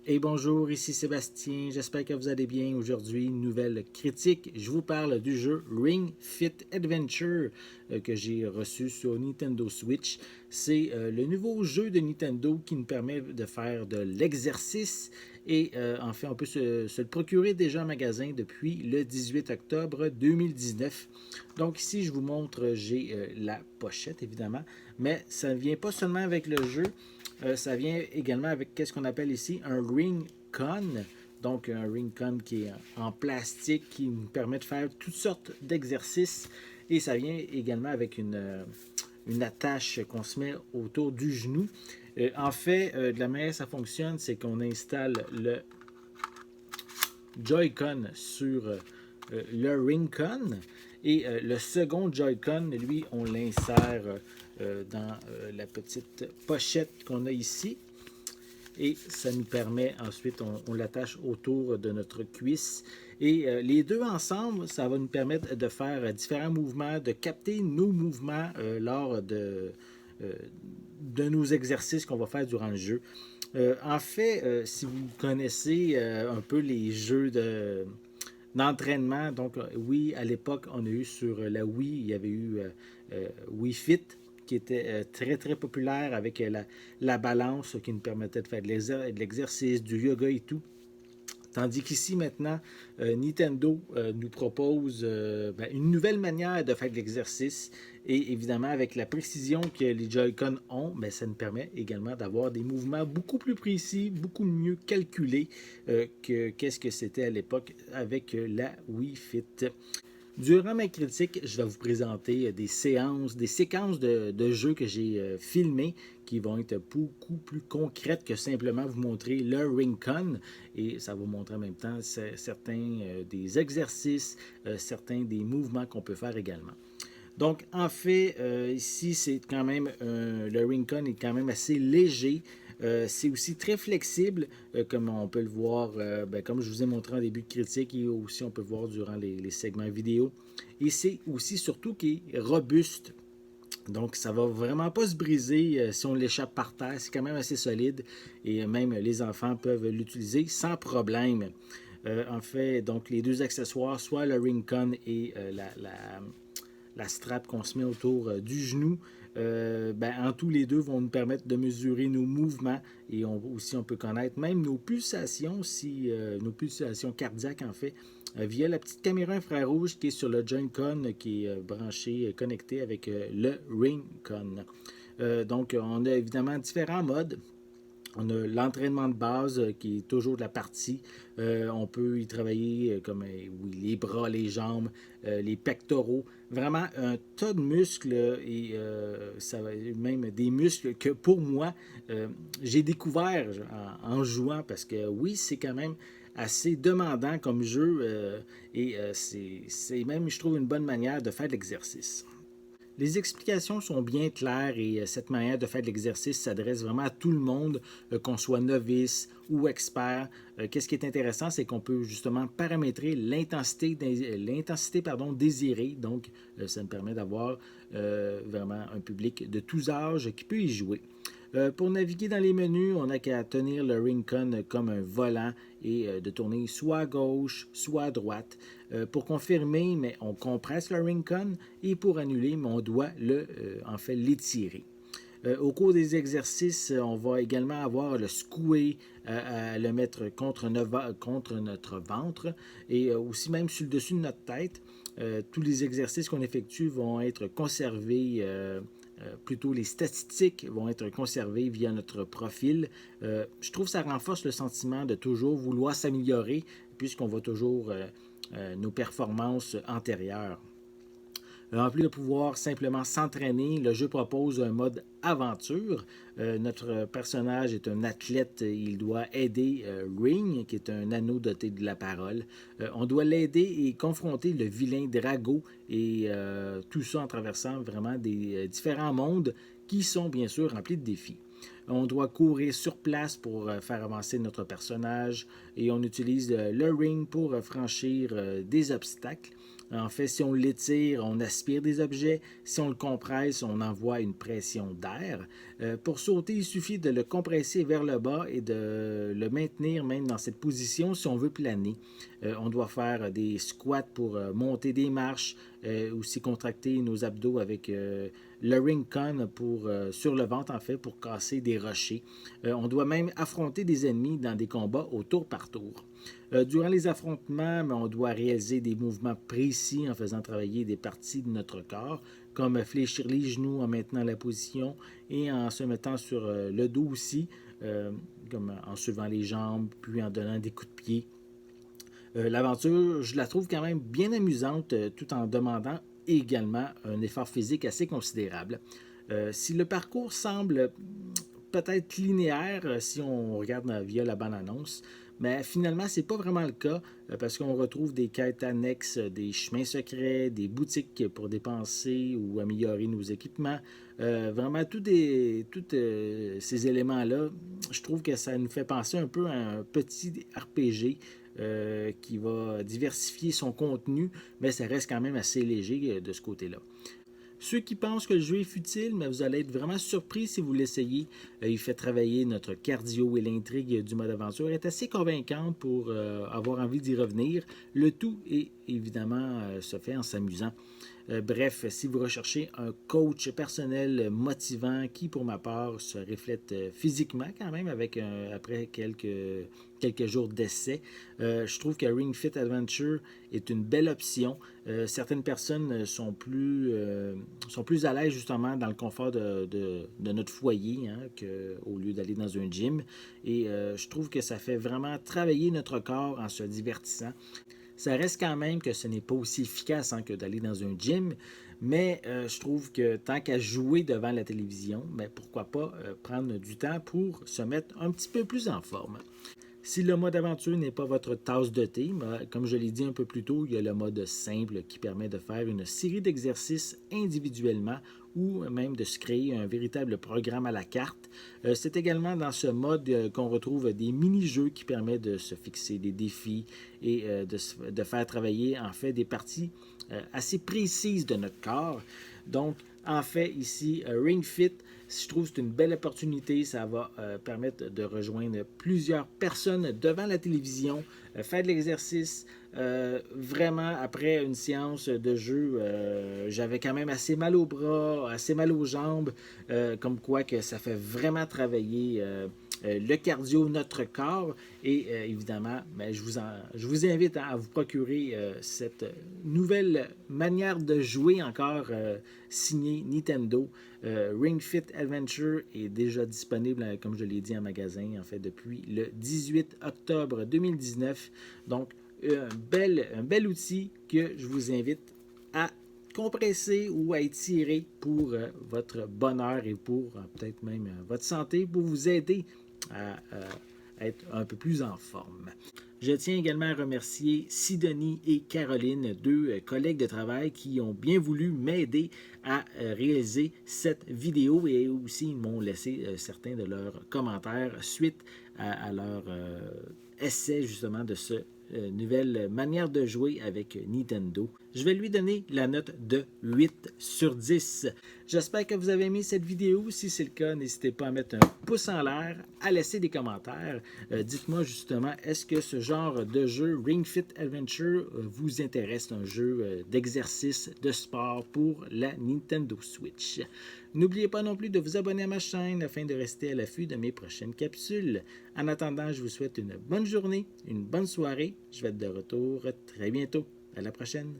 Et bonjour, ici Sébastien, j'espère que vous allez bien. Aujourd'hui, nouvelle critique. Je vous parle du jeu Ring Fit Adventure que j'ai reçu sur Nintendo Switch. C'est le nouveau jeu de Nintendo qui nous permet de faire de l'exercice et en fait, on peut se le procurer déjà en magasin depuis le 18 octobre 2019. Donc ici, je vous montre, j'ai la pochette évidemment, mais ça ne vient pas seulement avec le jeu. Ça vient également avec qu'est-ce qu'on appelle ici un ring con. Donc un ring con qui est en plastique qui nous permet de faire toutes sortes d'exercices. Et ça vient également avec une attache qu'on se met autour du genou. En fait, de la manière que ça fonctionne, c'est qu'on installe le Joy-Con sur le Ring-Con et le second Joy-Con, lui, on l'insère dans la petite pochette qu'on a ici. Et ça nous permet ensuite, on l'attache autour de notre cuisse. Et les deux ensemble, ça va nous permettre de faire différents mouvements, de capter nos mouvements lors de nos exercices qu'on va faire durant le jeu. En fait, si vous connaissez un peu les jeux d'entraînement, donc oui, à l'époque, on a eu sur la Wii, il y avait eu Wii Fit, qui était très très populaire avec la balance qui nous permettait de faire de l'exercice, du yoga et tout. Tandis qu'ici, maintenant, Nintendo nous propose une nouvelle manière de faire de l'exercice. Et évidemment, avec la précision que les Joy-Con ont, ça nous permet également d'avoir des mouvements beaucoup plus précis, beaucoup mieux calculés que qu'est-ce que c'était à l'époque avec la Wii Fit. Durant ma critique, je vais vous présenter des séquences de jeux que j'ai filmées qui vont être beaucoup plus concrètes que simplement vous montrer le Ring-Con. Et ça va vous montrer en même temps certains des exercices, certains des mouvements qu'on peut faire également. Donc, en fait, ici, c'est quand même, le Ring-Con est quand même assez léger. C'est aussi très flexible, comme on peut le voir, comme je vous ai montré en début de critique, et aussi on peut voir durant les segments vidéo. Et c'est aussi surtout qui est robuste. Donc, ça va vraiment pas se briser si on l'échappe par terre. C'est quand même assez solide et même les enfants peuvent l'utiliser sans problème. En fait, donc les deux accessoires, soit le Ring-Con et la strap qu'on se met autour du genou, en tous les deux vont nous permettre de mesurer nos mouvements et aussi on peut connaître même nos pulsations, nos pulsations cardiaques en fait, via la petite caméra infrarouge qui est sur le Joy-Con qui est branché, connecté avec le Ring-Con. Donc on a évidemment différents modes. On a l'entraînement de base qui est toujours de la partie. On peut y travailler comme oui, les bras, les jambes, les pectoraux. Vraiment un tas de muscles et même des muscles que pour moi, j'ai découvert en jouant parce que oui, c'est quand même assez demandant comme jeu et c'est même, je trouve, une bonne manière de faire de l'exercice. Les explications sont bien claires et cette manière de faire de l'exercice s'adresse vraiment à tout le monde, qu'on soit novice ou expert. Qu'est-ce qui est intéressant, c'est qu'on peut justement paramétrer l'intensité désirée. Donc, ça me permet d'avoir vraiment un public de tous âges qui peut y jouer. Pour naviguer dans les menus, on n'a qu'à tenir le Ring-Con comme un volant et de tourner soit à gauche, soit à droite. Pour confirmer, mais on compresse le Ring-Con et pour annuler, mais on doit l'étirer. Au cours des exercices, on va également avoir le secouer à le mettre contre notre ventre et aussi même sur le dessus de notre tête. Tous les exercices qu'on effectue vont être conservés plutôt les statistiques vont être conservées via notre profil. Je trouve que ça renforce le sentiment de toujours vouloir s'améliorer puisqu'on voit toujours nos performances antérieures. En plus de pouvoir simplement s'entraîner, le jeu propose un mode aventure. Notre personnage est un athlète, il doit aider Ring, qui est un anneau doté de la parole. On doit l'aider et confronter le vilain Drago et tout ça en traversant vraiment des différents mondes qui sont bien sûr remplis de défis. On doit courir sur place pour faire avancer notre personnage et on utilise le ring pour franchir des obstacles. En fait, si on l'étire, on aspire des objets. Si on le compresse, on envoie une pression d'air. Pour sauter, il suffit de le compresser vers le bas et de le maintenir même dans cette position si on veut planer. On doit faire des squats pour monter des marches, aussi contracter nos abdos avec le ring con sur le ventre en fait pour casser des rochers. On doit même affronter des ennemis dans des combats au tour par tour. Durant les affrontements, on doit réaliser des mouvements précis en faisant travailler des parties de notre corps, comme fléchir les genoux en maintenant la position et en se mettant sur le dos aussi, comme en soulevant les jambes, puis en donnant des coups de pied. L'aventure, je la trouve quand même bien amusante, tout en demandant également un effort physique assez considérable. Si le parcours semble peut-être linéaire si on regarde via la bande-annonce, mais finalement, ce n'est pas vraiment le cas parce qu'on retrouve des quêtes annexes, des chemins secrets, des boutiques pour dépenser ou améliorer nos équipements. Vraiment, tous ces éléments-là, je trouve que ça nous fait penser un peu à un petit RPG qui va diversifier son contenu, mais ça reste quand même assez léger de ce côté-là. Ceux qui pensent que le jeu est futile, mais vous allez être vraiment surpris si vous l'essayez. Il fait travailler notre cardio et l'intrigue du mode aventure est assez convaincante pour avoir envie d'y revenir. Le tout est évidemment se fait en s'amusant. Bref, si vous recherchez un coach personnel motivant qui, pour ma part, se reflète physiquement quand même après quelques jours d'essai, je trouve que Ring Fit Adventure est une belle option. Certaines personnes sont plus à l'aise justement dans le confort de notre foyer au lieu d'aller dans un gym. Et je trouve que ça fait vraiment travailler notre corps en se divertissant. Ça reste quand même que ce n'est pas aussi efficace que d'aller dans un gym, mais je trouve que tant qu'à jouer devant la télévision, pourquoi pas prendre du temps pour se mettre un petit peu plus en forme. Si le mode aventure n'est pas votre tasse de thé, comme je l'ai dit un peu plus tôt, il y a le mode simple qui permet de faire une série d'exercices individuellement ou même de se créer un véritable programme à la carte. C'est également dans ce mode qu'on retrouve des mini-jeux qui permettent de se fixer des défis et de faire travailler en fait des parties assez précises de notre corps. Donc, en fait, ici, Ring Fit, je trouve que c'est une belle opportunité. Ça va permettre de rejoindre plusieurs personnes devant la télévision, faire de l'exercice. Vraiment, après une séance de jeu, j'avais quand même assez mal aux bras, assez mal aux jambes, comme quoi que ça fait vraiment travailler le cardio, notre corps. Et évidemment, je vous invite à vous procurer cette nouvelle manière de jouer encore signée Nintendo. Ring Fit Adventure est déjà disponible, comme je l'ai dit, en magasin, en fait, depuis le 18 octobre 2019. Donc, un bel outil que je vous invite à compresser ou à étirer pour votre bonheur et pour peut-être même votre santé, pour vous aider à être un peu plus en forme. Je tiens également à remercier Sidonie et Caroline, deux collègues de travail qui ont bien voulu m'aider à réaliser cette vidéo et aussi ils m'ont laissé certains de leurs commentaires suite à leur essai justement de ce nouvelle manière de jouer avec Nintendo. Je vais lui donner la note de 8 sur 10. J'espère que vous avez aimé cette vidéo. Si c'est le cas, n'hésitez pas à mettre un pouce en l'air, à laisser des commentaires. Dites-moi justement, est-ce que ce genre de jeu Ring Fit Adventure vous intéresse? Un jeu d'exercice, de sport pour la Nintendo Switch. N'oubliez pas non plus de vous abonner à ma chaîne afin de rester à l'affût de mes prochaines capsules. En attendant, je vous souhaite une bonne journée, une bonne soirée. Je vais être de retour très bientôt. À la prochaine.